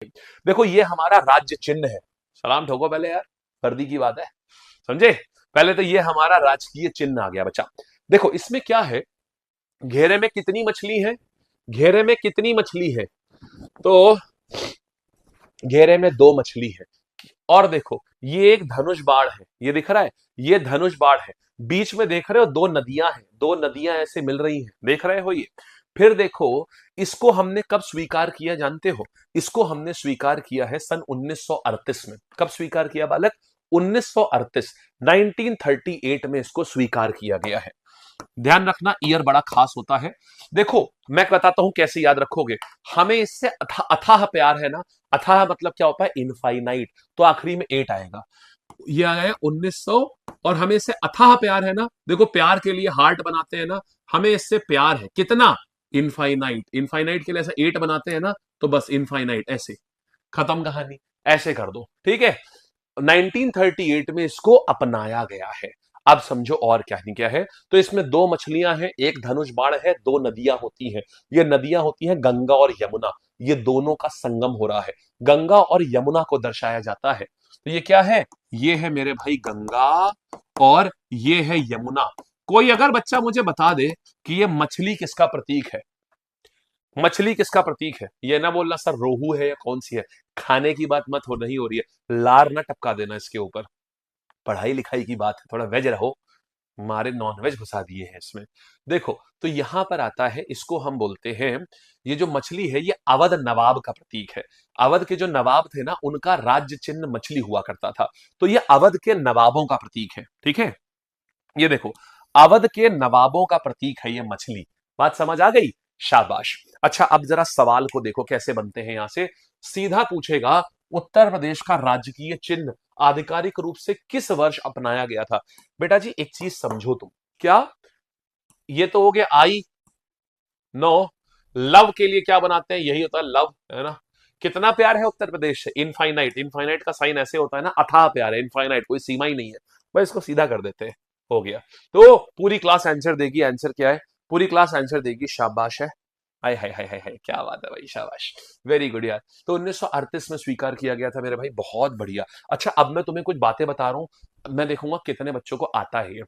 देखो ये हमारा राज्य चिन्ह है। सलाम ठोको पहले यार, वर्दी की बात है, समझे। पहले तो ये हमारा राजकीय चिन्ह आ गया बच्चा। देखो इसमें क्या है, घेरे में कितनी मछली है, घेरे में कितनी मछली है, तो घेरे में दो मछली है। और देखो ये एक धनुष बाण है, ये दिख रहा है, ये धनुष बाण है। बीच में देख रहे हो दो नदियां हैं, दो नदियां ऐसे मिल रही हैं, देख रहे हो ये। फिर देखो इसको हमने कब स्वीकार किया जानते हो, इसको हमने स्वीकार किया है सन 1938 में। कब स्वीकार किया बालक, 1938, 1938 में इसको स्वीकार किया गया है। ध्यान रखना ईयर बड़ा खास होता है। देखो मैं बताता हूं कैसे याद रखोगे। हमें इससे अथाह प्यार है ना, अथाह मतलब क्या होता है, इनफाइनाइट, तो आखिरी में 8 आएगा। ये आया है 1900, और हमें इससे अथाह प्यार है ना, देखो प्यार के लिए हार्ट बनाते हैं ना, हमें इससे प्यार है कितना, इनफाइनाइट। इनफाइनाइट के लिए ऐसा 8 बनाते हैं ना, तो बस इनफाइनाइट, ऐसे खत्म कहानी, ऐसे कर दो, ठीक है। 1938 में इसको अपनाया गया है। अब समझो और क्या नहीं क्या है, तो इसमें दो मछलियां हैं, एक धनुष बाण है, दो नदियां होती हैं। ये नदियां होती हैं गंगा और यमुना, ये दोनों का संगम हो रहा है, गंगा और यमुना को दर्शाया जाता है। तो ये क्या है, ये है मेरे भाई गंगा, और ये है यमुना। कोई अगर बच्चा मुझे बता दे कि ये मछली किसका प्रतीक है, मछली किसका प्रतीक है, ये ना बोलना सर रोहू है या कौन सी है, खाने की बात मत हो, नहीं हो रही है, लार ना टपका देना इसके ऊपर, पढ़ाई लिखाई की बात है, थोड़ा वेज रहो, मारे नॉन वेज घुसा दिए हैं इसमें। देखो तो यहां पर आता है, इसको हम बोलते हैं, ये जो मछली है ये अवध नवाब का प्रतीक है। अवध के जो नवाब थे ना, उनका राज्य चिन्ह मछली हुआ करता था, तो ये अवध के नवाबों का प्रतीक है, ठीक है। ये देखो अवध के नवाबों का प्रतीक है ये मछली, बात समझ आ गई, शाबाश। अच्छा अब जरा सवाल को देखो कैसे बनते हैं, यहां से सीधा पूछेगा, उत्तर प्रदेश का राजकीय चिन्ह आधिकारिक रूप से किस वर्ष अपनाया गया था। बेटा जी एक चीज समझो तुम, क्या ये तो हो गया आई, नो, लव के लिए क्या बनाते हैं, यही होता है लव, है ना। कितना प्यार है उत्तर प्रदेश से, इनफाइनाइट, इनफाइनाइट का साइन ऐसे होता है ना, अथाह प्यार है, इनफाइनाइट कोई सीमा ही नहीं है। बस इसको सीधा कर देते हैं, हो गया। तो पूरी क्लास आंसर देगी, आंसर क्या है, पूरी क्लास आंसर देगी, शाबाश है। हाय हाय हाय हाय हाय, क्या बात है भाई, शाबाश, वेरी गुड यार। तो 1938 में स्वीकार किया गया था मेरे भाई, बहुत बढ़िया। अच्छा अब मैं तुम्हें कुछ बातें बता रहा हूं, मैं देखूंगा कितने बच्चों को आता है ये।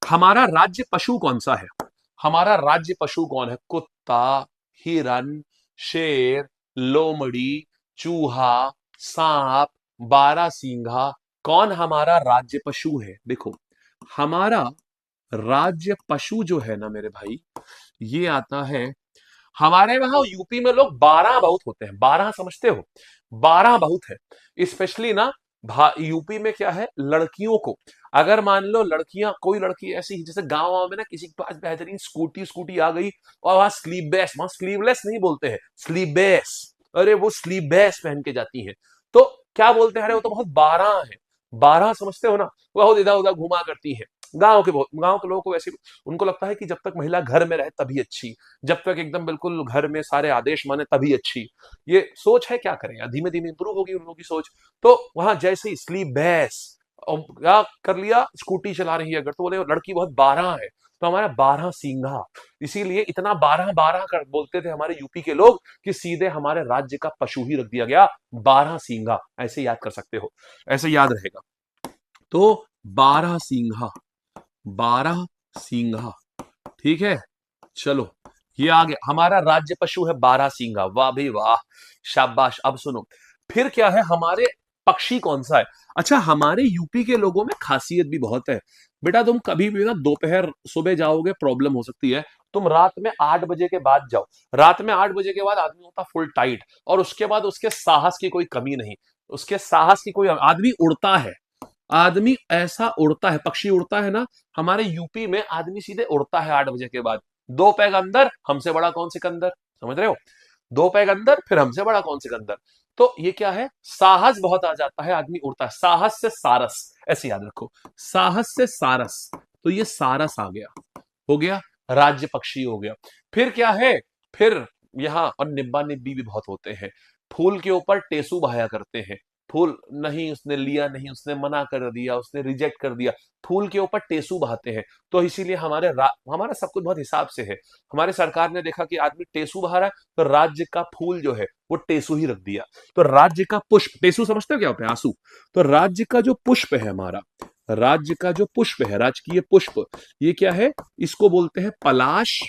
हमारा राज्य पशु कौन सा है, हमारा राज्य पशु कौन है, कुत्ता, हिरन, शेर, लोमड़ी, चूहा, सांप, बारहसिंघा, कौन हमारा राज्य पशु है। देखो हमारा राज्य पशु जो है ना मेरे भाई, ये आता है, हमारे वहां यूपी में लोग 12 बहुत होते हैं, 12 समझते हो, 12 बहुत है। स्पेशली ना यूपी में क्या है, लड़कियों को, अगर मान लो लड़कियां, कोई लड़की ऐसी जैसे गांव वाँव में ना किसी के पास बेहतरीन स्कूटी स्कूटी आ गई, और वहां स्लीवलेस, वहां स्लीवलेस नहीं बोलते हैं, स्लीवलेस, अरे वो स्लीवलेस पहन के जाती हैं, तो क्या बोलते हैं, अरे वो तो बहुत 12 है, 12 समझते हो ना, बहुत इधर उधर घुमा करती है। गांव के लोगों को वैसे, उनको लगता है कि जब तक महिला घर में रहे तभी अच्छी, जब तक एकदम बिल्कुल घर में सारे आदेश माने तभी अच्छी, ये सोच है, क्या करें यार, धीमे धीमे इंप्रूव होगी उन लोगों की सोच। तो वहां जैसे ही स्लीप बैस, और क्या कर लिया, स्कूटी चला रही है अगर, तो बोले लड़की बहुत 12 है, तो हमारा 12 सींगा, इसीलिए इतना 12 12 कर बोलते थे हमारे यूपी के लोग, कि सीधे हमारे राज्य का पशु ही रख दिया गया 12 सींगा, ऐसे याद कर सकते हो, ऐसे याद रहेगा। तो 12 सींगा, 12 सींगा, ठीक है। चलो ये आ गया, हमारा राज्य पशु है 12 सींगा, वाह भाई वाह, शाबाश। अब सुनो फिर क्या है, हमारे पक्षी कौन सा है। अच्छा हमारे यूपी के लोगों में खासियत भी बहुत है, बेटा तुम कभी भी ना दोपहर सुबह जाओगे प्रॉब्लम हो सकती है, तुम रात में 8 बजे के बाद जाओ, रात में 8 बजे के बाद आदमी होता फुल टाइट, और उसके बाद उसके साहस की कोई कमी नहीं, उसके साहस की कोई, आदमी उड़ता है, आदमी ऐसा उड़ता है, पक्षी उड़ता है ना, हमारे यूपी में आदमी सीधे उड़ता है 8 बजे के बाद, दो पैग अंदर हमसे बड़ा कौन सिकंदर, समझ रहे हो, दो पैग अंदर फिर हमसे बड़ा कौन सिकंदर। तो ये क्या है, साहस बहुत आ जाता है, आदमी उड़ता है, साहस से सारस, ऐसे याद रखो, साहस से सारस, तो ये सारस आ गया, हो गया, राज्य पक्षी हो गया। फिर क्या है, फिर यहां और निब्बा निब्बी भी बहुत होते हैं, फूल के ऊपर टेसू बहाया करते हैं, फूल नहीं, उसने लिया नहीं, उसने मना कर दिया, उसने रिजेक्ट कर दिया, फूल के ऊपर टेसू बहाते हैं। तो इसीलिए हमारा सब कुछ बहुत हिसाब से है। हमारे सरकार ने देखा कि आदमी टेसू बहा रहा है, तो राज्य का फूल जो है वो टेसू ही रख दिया। तो राज्य का पुष्प, टेसू समझते हो क्या होता है? आंसू। तो राज्य का जो पुष्प है हमारा, राज्य का जो पुष्प है, राजकीय पुष्प, ये क्या है? इसको बोलते हैं पलाश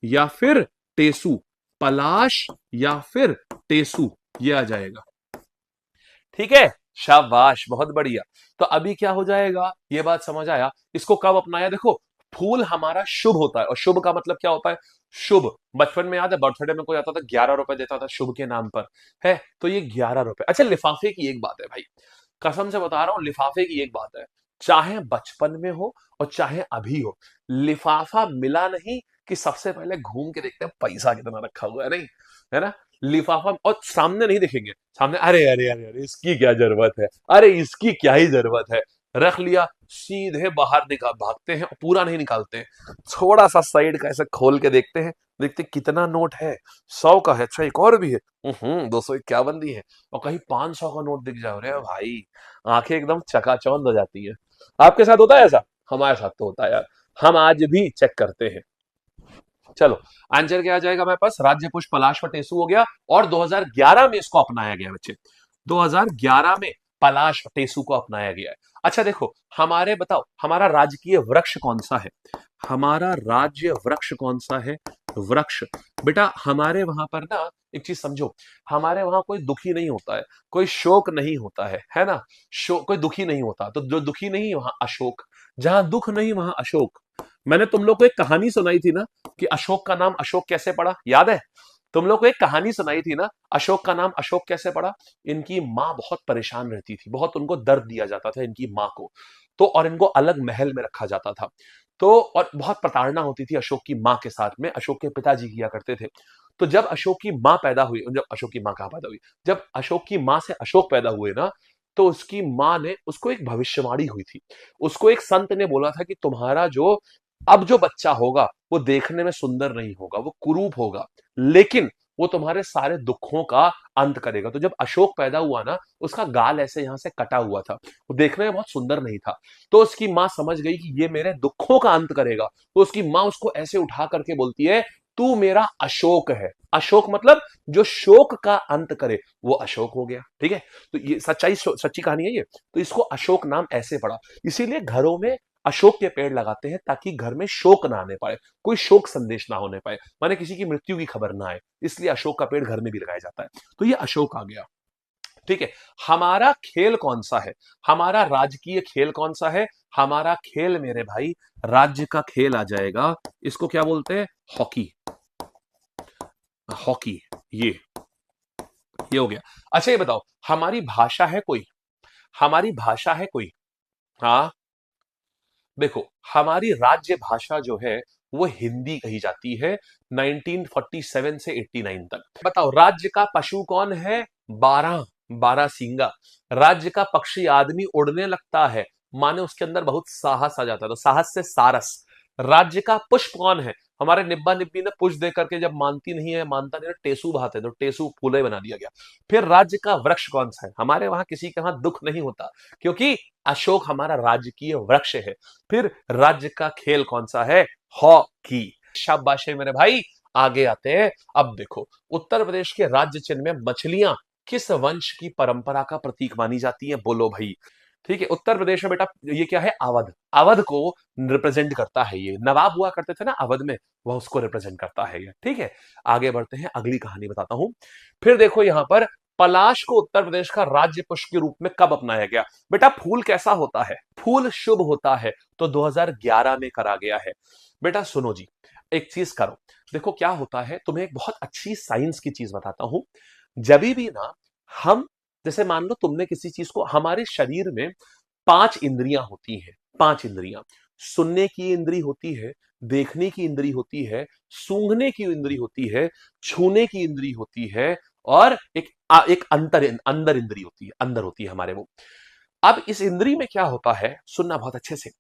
या फिर टेसू। पलाश या फिर टेसू, ये आ जाएगा। ठीक है, शाबाश, बहुत बढ़िया। तो अभी क्या हो जाएगा, ये बात समझ आया? इसको कब अपनाया? देखो, फूल हमारा शुभ होता है, और शुभ का मतलब क्या होता है? शुभ। बचपन में याद है, बर्थडे में कोई आता था 11 रुपए देता था शुभ के नाम पर, है तो ये 11 रुपए। अच्छा, लिफाफे की एक बात है भाई, कसम से बता रहा हूं, लिफाफे की एक बात है, चाहे बचपन में हो और चाहे अभी हो, लिफाफा मिला नहीं कि सबसे पहले घूम के देखते हैं पैसा कितना रखा हुआ है, नहीं है ना? लिफाफा, और सामने नहीं देखेंगे, सामने अरे अरे अरे अरे इसकी क्या जरूरत है, अरे इसकी क्या ही जरूरत है, रख लिया, सीधे बाहर निकाल भागते हैं, पूरा नहीं निकालते हैं, थोड़ा सा साइड का ऐसे खोल के देखते हैं, देखते कितना नोट है, 100 का है, अच्छा एक और भी है, 251 दी है, और कहीं 500 का नोट दिख जाओ, रे भाई आंखें एकदम चकाचौंध हो जाती है। आपके साथ होता है ऐसा? हमारे साथ तो होता है यार, हम आज भी चेक करते हैं। चलो, आंसर क्या आ जाएगा हमारे पास? राज्य पुष्प पलाश व टेसू हो गया, और 2011 में इसको अपनाया गया बच्चे, 2011 में पलाश टेसू को अपनाया गया है। अच्छा देखो, हमारे बताओ, हमारा राजकीय वृक्ष कौन सा है? हमारा राज्य वृक्ष कौन सा है? वृक्ष, बेटा हमारे वहां पर ना, एक चीज समझो, हमारे वहां कोई दुखी नहीं होता है, कोई शोक नहीं होता है ना? कोई दुखी नहीं होता, तो जो दुखी नहीं वहां अशोक, जहां दुख नहीं वहां अशोक। मैंने तुम लोग को एक कहानी सुनाई थी ना, कि अशोक का नाम अशोक कैसे पड़ा, याद है? तुम लोग को एक कहानी सुनाई थी ना, अशोक का नाम अशोक कैसे पड़ा? इनकी माँ बहुत परेशान रहती थी, बहुत उनको दर्द दिया जाता था इनकी माँ को, तो और इनको अलग महल में रखा जाता था, तो और बहुत प्रताड़ना होती थी अशोक की माँ के साथ में, अशोक के पिताजी किया करते थे। तो जब अशोक की माँ पैदा हुई, जब अशोक की माँ कहाँ पैदा हुई, जब अशोक की माँ से अशोक पैदा हुए ना, तो उसकी माँ ने उसको एक भविष्यवाणी हुई थी, उसको एक संत ने बोला था कि तुम्हारा जो अब जो बच्चा होगा वो देखने में सुंदर नहीं होगा, वो कुरूप होगा, लेकिन वो तुम्हारे सारे दुखों का अंत करेगा। तो जब अशोक पैदा हुआ ना, उसका गाल ऐसे यहां से कटा हुआ था, वो देखने में बहुत सुंदर नहीं था, तो उसकी माँ समझ गई कि ये मेरे दुखों का अंत करेगा, तो उसकी माँ उसको ऐसे उठा करके बोलती है, तू मेरा अशोक है। अशोक मतलब जो शोक का अंत करे, वो अशोक हो गया। ठीक है, तो ये सच्ची कहानी है ये, तो इसको अशोक नाम ऐसे पड़ा। इसीलिए घरों में अशोक के पेड़ लगाते हैं, ताकि घर में शोक ना आने पाए, कोई शोक संदेश ना होने पाए, माने किसी की मृत्यु की खबर ना आए, इसलिए अशोक का पेड़ घर में भी लगाया जाता है। तो ये अशोक आ गया। ठीक है, हमारा खेल कौन सा है? हमारा राजकीय खेल कौन सा है? हमारा खेल मेरे भाई, राज्य का खेल आ जाएगा, इसको क्या बोलते हैं? हॉकी। हॉकी, ये हो गया। अच्छा ये बताओ, हमारी भाषा है कोई? हमारी भाषा है कोई? हाँ, देखो, हमारी राज्य भाषा जो है वो हिंदी कही जाती है, 1947 से 89 तक। बताओ, राज्य का पशु कौन है? 12, 12 सींगा। राज्य का पक्षी आदमी उड़ने लगता है, माने उसके अंदर बहुत साहस आ जाता है, तो साहस से सारस। राज्य का पुष्प कौन है? हमारे निब्बा निब्बी ने पुष्प दे करके जब मानती नहीं है, मानता नहीं है, टेसू बहाते, तो टेसू फूले बना दिया गया। फिर राज्य का वृक्ष कौन सा है? हमारे वहां किसी के वहां दुख नहीं होता, क्योंकि अशोक हमारा राजकीय वृक्ष है। फिर राज्य का खेल कौन सा है? हॉकी। शाबाश है मेरे भाई, आगे आते हैं। अब देखो, उत्तर प्रदेश के राज्य चिन्ह में मछलियां किस वंश की परंपरा का प्रतीक मानी जाती है? बोलो भाई। ठीक है, उत्तर प्रदेश में बेटा ये क्या है? अवध। अवध को रिप्रेजेंट करता है, ये नवाब हुआ करते थे ना अवध में, वह उसको रिप्रेजेंट करता है ये। ठीक है, आगे बढ़ते हैं, अगली कहानी बताता हूं। फिर देखो यहां पर, पलाश को उत्तर प्रदेश का राज्य पुष्प के रूप में कब अपनाया गया? बेटा फूल कैसा होता है? फूल शुभ होता है, तो 2011 में करा गया है। बेटा सुनो जी, एक चीज करो, देखो क्या होता है, तुम्हें एक बहुत अच्छी साइंस की चीज बताता हूं। जब भी ना हम, जैसे मान लो तुमने किसी चीज को, हमारे शरीर में 5 इंद्रियां होती हैं, 5 इंद्रियां। सुनने की इंद्री होती है, देखने की इंद्री होती है, सूंघने की इंद्री होती है, छूने की इंद्री होती है, और एक अंदर इंद्री होती है, अंदर होती है हमारे वो। अब इस इंद्री में क्या होता है, सुनना बहुत अच्छे से,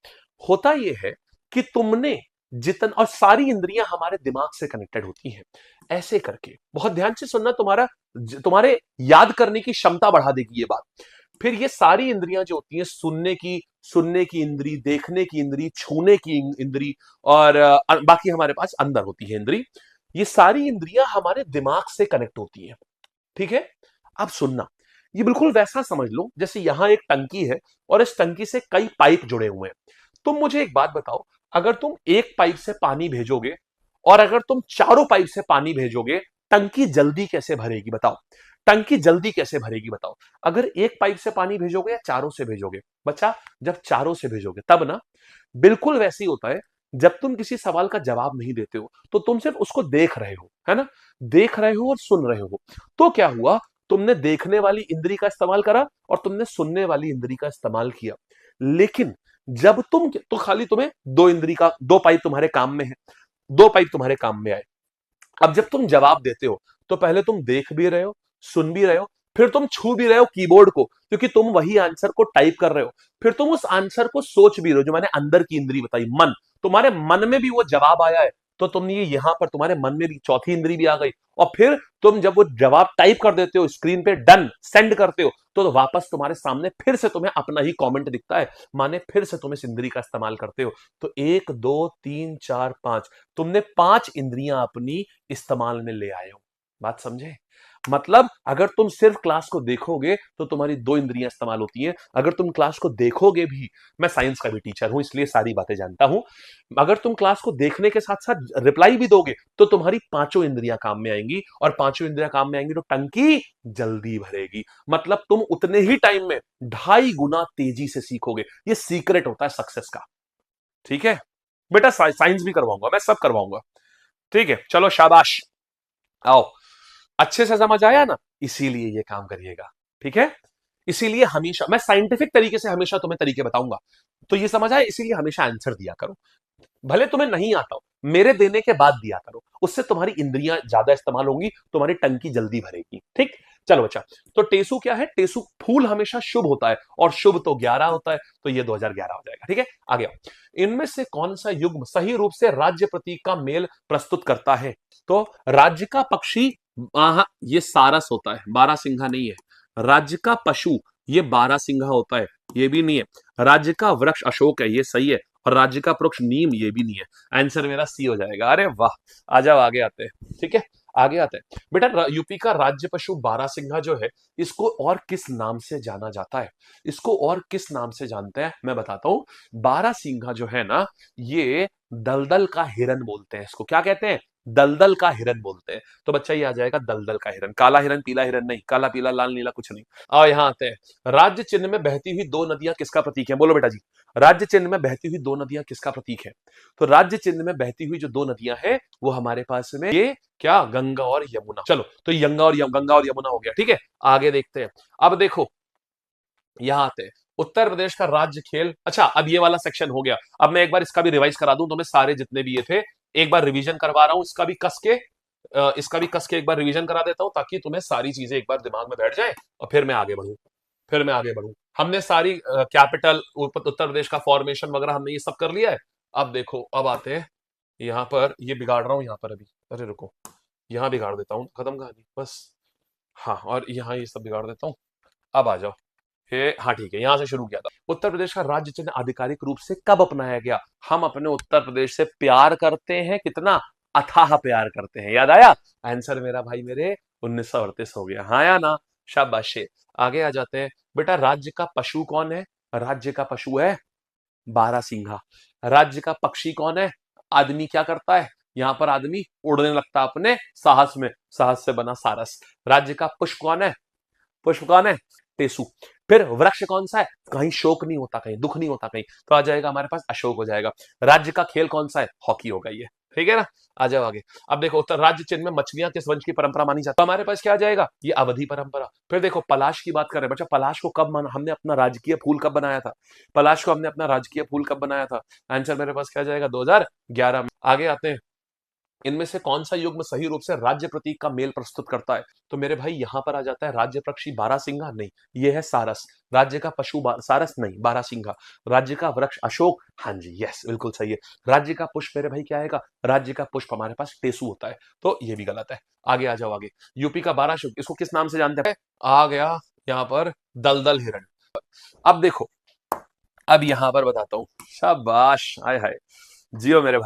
होता यह है कि तुमने जितन, और सारी इंद्रियां हमारे दिमाग से कनेक्टेड होती हैं, ऐसे करके बहुत ध्यान से सुनना, तुम्हारे याद करने की क्षमता बढ़ा देगी ये बात। फिर ये सारी इंद्रियां जो होती हैं, सुनने की इंद्री, देखने की इंद्री, छूने की इंद्री, और बाकी हमारे पास अंदर होती है इंद्री, ये सारी इंद्रियां हमारे दिमाग से कनेक्ट होती हैं। ठीक है। अब सुनना, ये बिल्कुल वैसा समझ लो जैसे यहां एक टंकी है और इस टंकी से कई पाइप जुड़े हुए हैं। तुम मुझे एक बात बताओ, अगर तुम एक पाइप से पानी भेजोगे और अगर तुम चारों पाइप से पानी भेजोगे, टंकी जल्दी कैसे भरेगी बताओ? टंकी जल्दी कैसे भरेगी बताओ? अगर एक पाइप से पानी भेजोगे या चारों से भेजोगे? बच्चा, जब चारों से भेजोगे तब ना। बिल्कुल वैसे ही होता है, जब तुम किसी सवाल का जवाब नहीं देते हो तो तुम सिर्फ उसको देख रहे हो, है ना? देख रहे हो और सुन रहे हो। तो क्या हुआ, तुमने देखने वाली इंद्री का इस्तेमाल करा और तुमने सुनने वाली इंद्री का इस्तेमाल किया। लेकिन जब तुम, तो खाली तुम्हें दो इंद्री का, दो पाइप तुम्हारे काम में है, दो पाइप तुम्हारे काम में आए। अब जब तुम जवाब देते हो तो पहले तुम देख भी रहे हो, सुन भी रहे हो, फिर तुम छू भी रहे हो कीबोर्ड को, क्योंकि तुम वही आंसर को टाइप कर रहे हो। फिर तुम उस आंसर को सोच भी रहे हो, जो मैंने अंदर की इंद्री बताई, मन। तुम्हारे मन में भी वो जवाब आया है, तो तुमने ये यहां पर तुम्हारे मन में भी चौथी इंद्री भी आ गई। और फिर तुम जब वो जवाब टाइप कर देते हो स्क्रीन पे, डन सेंड करते हो, तो वापस तुम्हारे सामने फिर से तुम्हें अपना ही कमेंट दिखता है, माने फिर से तुम इस इंद्री का इस्तेमाल करते हो। तो एक, दो, तीन, चार, पांच, तुमने पांच इंद्रियां अपनी इस्तेमाल में ले आए हो। बात समझे? मतलब अगर तुम सिर्फ क्लास को देखोगे तो तुम्हारी दो इंद्रियां इस्तेमाल होती हैं। अगर तुम क्लास को देखोगे भी, मैं साइंस का भी टीचर हूं इसलिए सारी बातें जानता हूं, अगर तुम क्लास को देखने के साथ साथ रिप्लाई भी दोगे तो तुम्हारी पांचों इंद्रियां काम में आएंगी, और पांचों इंद्रियां काम में आएंगी तो टंकी जल्दी भरेगी। मतलब तुम उतने ही टाइम में 2.5 गुना तेजी से सीखोगे। ये सीक्रेट होता है सक्सेस का। ठीक है बेटा, साइंस भी करवाऊंगा, मैं सब करवाऊंगा। ठीक है, चलो शाबाश, आओ। अच्छे से समझ आया ना? इसीलिए ये काम करिएगा। ठीक है, इसीलिए हमेशा मैं साइंटिफिक तरीके से हमेशा तुम्हें तरीके बताऊंगा। तो ये समझ आए, इसीलिए हमेशा आंसर दिया करो। भले तुम्हें नहीं आता हो, मेरे देने के बाद दिया करो, उससे तुम्हारी इंद्रियां ज्यादा इस्तेमाल होंगी, तुम्हारी टंकी जल्दी भरेगी। ठीक, चलो बच्चा। तो टेसु क्या है? टेसु फूल हमेशा शुभ होता है, और शुभ तो 11 होता है, तो ये 2011 हो जाएगा। ठीक है, आ गया। इनमें से कौन सा युग्म सही रूप से राज्य प्रतीक का मेल प्रस्तुत करता है? तो राज्य का पक्षी, ये सारस होता है, बारहसिंघा नहीं है। राज्य का पशु, ये बारहसिंघा होता है, ये भी नहीं है। राज्य का वृक्ष अशोक है, ये सही है। और राज्य का वृक्ष नीम, ये भी नहीं है। आंसर मेरा सी हो जाएगा। अरे वाह, आ जाओ आगे आते हैं। ठीक है, आगे आते हैं बेटा। यूपी का राज्य पशु बारहसिंघा जो है, इसको और किस नाम से जाना जाता है? इसको और किस नाम से जानते हैं, मैं बताता हूं। बारहसिंघा जो है ना, ये दलदल का हिरन बोलते हैं। इसको क्या कहते हैं? दलदल का हिरन बोलते हैं। तो बच्चा ये आ जाएगा दलदल का हिरन। काला हिरन, पीला हिरन नहीं, काला पीला लाल नीला कुछ नहीं। आओ यहां आते हैं। राज्य चिन्ह में बहती हुई दो नदियां किसका प्रतीक है? बोलो बेटा जी। राज्य चिन्ह में बहती हुई दो नदियां किसका प्रतीक है? तो राज्य चिन्ह में बहती हुई जो दो नदियां हैं, वो हमारे पास में ये क्या, गंगा और यमुना। चलो, तो गंगा और यमुना हो गया। ठीक है, आगे देखते हैं। अब देखो, यहां आते हैं। उत्तर प्रदेश का राज्य खेल, अच्छा अब ये वाला सेक्शन हो गया। अब मैं एक बार इसका भी रिवाइज करा दूं, तो मैं सारे जितने भी ये थे एक बार रिवीजन करवा रहा हूं। इसका भी कस के एक बार रिवीजन करा देता हूं, ताकि तुम्हें सारी चीजें एक बार दिमाग में बैठ जाए, और फिर मैं आगे बढ़ूं। हमने सारी कैपिटल, उत्तर प्रदेश का फॉर्मेशन वगैरह हमने ये सब कर लिया है। अब देखो, अब आते हैं यहां पर। ये बिगाड़ रहा हूं यहां पर अभी, अरे रुको, यहां बिगाड़ देता हूं, खत्म कहानी बस। हाँ, और यहाँ ये सब बिगाड़ देता हूं। अब आ जाओ। हाँ ठीक है, यहां से शुरू किया था। उत्तर प्रदेश का राज्य चिन्ह आधिकारिक रूप से कब अपनाया गया? हम अपने उत्तर प्रदेश से प्यार करते हैं, कितना अथाह प्यार करते हैं। याद आया? आंसर मेरा भाई मेरे 1938 हो गया। हाँ या ना? शाबाश। आगे आ जाते हैं बेटा। राज्य का पशु कौन है? राज्य का पशु है बारहसिंघा। राज्य का पक्षी कौन है? आदमी क्या करता है? यहां पर आदमी उड़ने लगता है अपने साहस में, साहस से बना सारस। राज्य का पुष्प कौन है? पुष्प कौन है? टेसु। फिर वृक्ष कौन सा है? कहीं शोक नहीं होता, कहीं दुख नहीं होता, कहीं, तो आ जाएगा हमारे पास अशोक हो जाएगा। राज्य का खेल कौन सा है? हॉकी हो गई है। ठीक है ना? आ जाओ आगे। अब देखो, उत्तर राज्य चिन्ह में मछलियां किस वंश की परंपरा मानी जाती है? तो हमारे पास क्या आ जाएगा? ये अवधि परंपरा। फिर देखो, पलाश की बात कर रहे हैं बच्चा। पलाश को कब हमने अपना राजकीय फूल कब बनाया था? पलाश को हमने अपना राजकीय फूल कब बनाया था? आंसर मेरे पास क्या आ जाएगा? 2011 में। आगे आते हैं। इनमें से कौन सा युग्म सही रूप से राज्य प्रतीक का मेल प्रस्तुत करता है? तो मेरे भाई यहां पर आ जाता है राज्य पक्षी बारहसिंघा नहीं, ये है सारस। राज्य का पशु सारस नहीं, बारहसिंघा। राज्य का वृक्ष अशोक, हाँ जी यस बिल्कुल सही है। राज्य का पुष्प मेरे भाई क्या आएगा? राज्य का पुष्प हमारे पास टेसु होता है, तो ये भी गलत है। आगे आ जाओ आगे। यूपी का बारह, इसको किस नाम से जानते हैं? आ गया यहां पर दलदल हिरण। अब देखो, अब यहां पर बताता हूं। शाबाश, हाय हाय, जियो मेरे भाई।